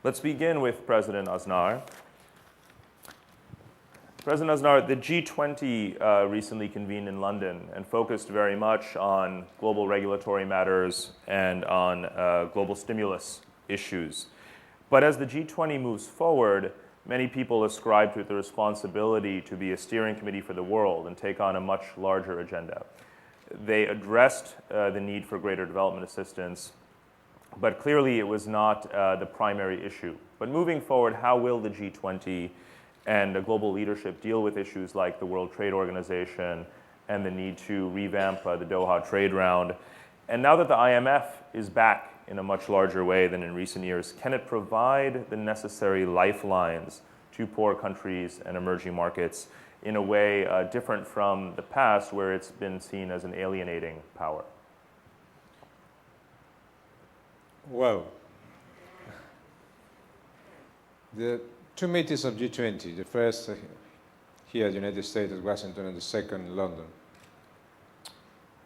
Let's begin with President Aznar. President Aznar, the G20 recently convened in London and focused very much on global regulatory matters and on global stimulus issues. But as the G20 moves forward, many people ascribe to it the responsibility to be a steering committee for the world and take on a much larger agenda. They addressed the need for greater development assistance, but clearly it was not the primary issue. But moving forward, how will the G20 and the global leadership deal with issues like the World Trade Organization and the need to revamp the Doha trade round? And now that the IMF is back in a much larger way than in recent years, can it provide the necessary lifelines to poor countries and emerging markets in a way different from the past where it's been seen as an alienating power? Well, the two meetings of G20, the first here in the United States at Washington and the second in London,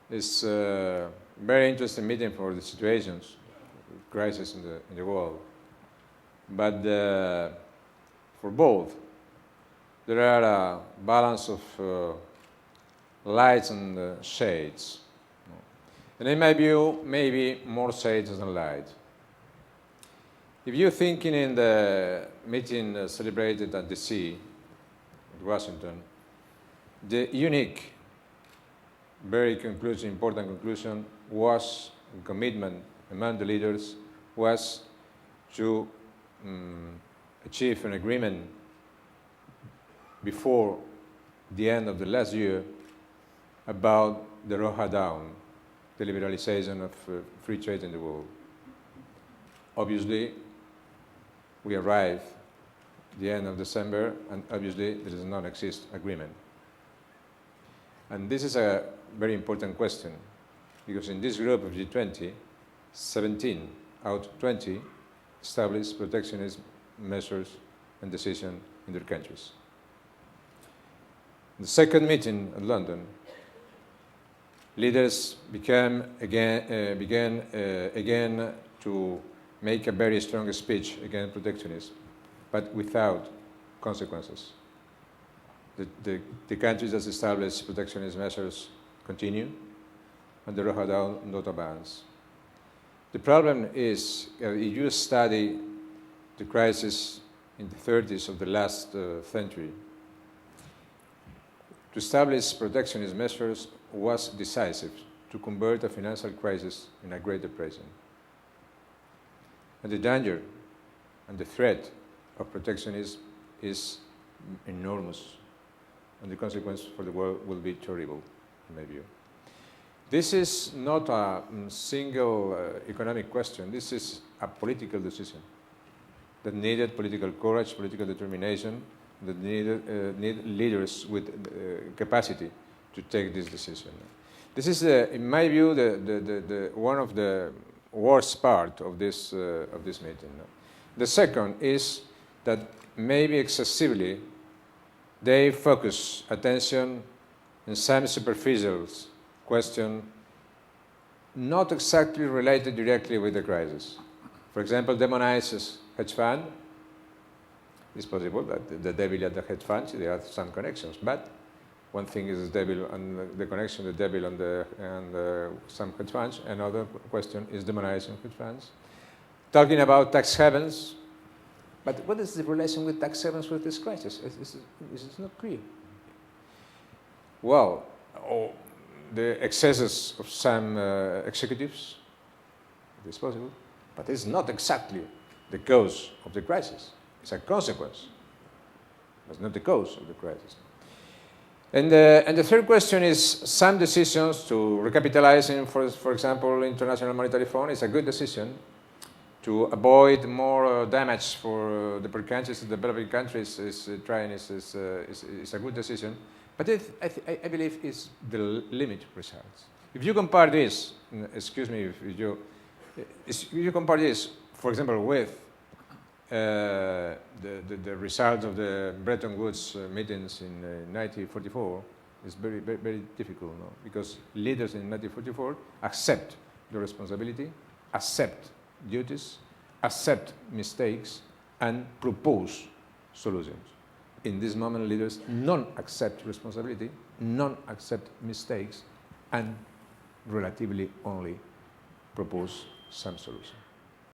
is a very interesting meeting for the situations, crisis in the world. But for both, there are a balance of lights and shades. And in my view, maybe more shades than light. If you're thinking in the meeting celebrated at the sea, at Washington, the unique, very important conclusion was a commitment among the leaders was to achieve an agreement before the end of the last year about the Doha Down, the liberalization of free trade in the world. Obviously, we arrived at the end of December, and obviously there does not exist agreement. And this is a very important question, because in this group of G20, 17 out of 20 established protectionist measures and decisions in their countries. The second meeting in London, leaders began again to make a very strong speech against protectionism, but without consequences. The countries that established protectionist measures continue, and the Doha Down not advance. The problem is, if you study the crisis in the 30s of the last century, to establish protectionist measures was decisive to convert a financial crisis in a Great Depression. And the danger and the threat of protectionism is enormous, and the consequence for the world will be terrible, in my view. This is not a single economic question. This is a political decision that needed political courage, political determination, that need leaders with capacity to take this decision. This is, in my view, the one of the worst part of this meeting. The second is that maybe excessively they focus attention in some superficial question not exactly related directly with the crisis. For example, demonizes hedge fund. It's possible that the devil at the hedge funds, there are some connections, but one thing is the devil and the connection, the devil and some hedge funds. Another question is demonizing hedge funds. Talking about tax havens, but what is the relation with tax havens with this crisis? It's not clear. Well, the excesses of some executives, it's possible, but it's not exactly the cause of the crisis. It's a consequence. It's not the cause of the crisis. And the third question is some decisions to recapitalizing, for example, International Monetary Fund is a good decision to avoid more damage for the poor countries, the developing countries is a good decision. But I believe it's the limit results. If you compare this, excuse me, if you compare this, for example, with the result of the Bretton Woods meetings in 1944, it's very, very, very difficult, no? Because leaders in 1944 accept the responsibility, accept duties, accept mistakes and propose solutions. In this moment, leaders non accept responsibility, non accept mistakes, and relatively only propose some solution.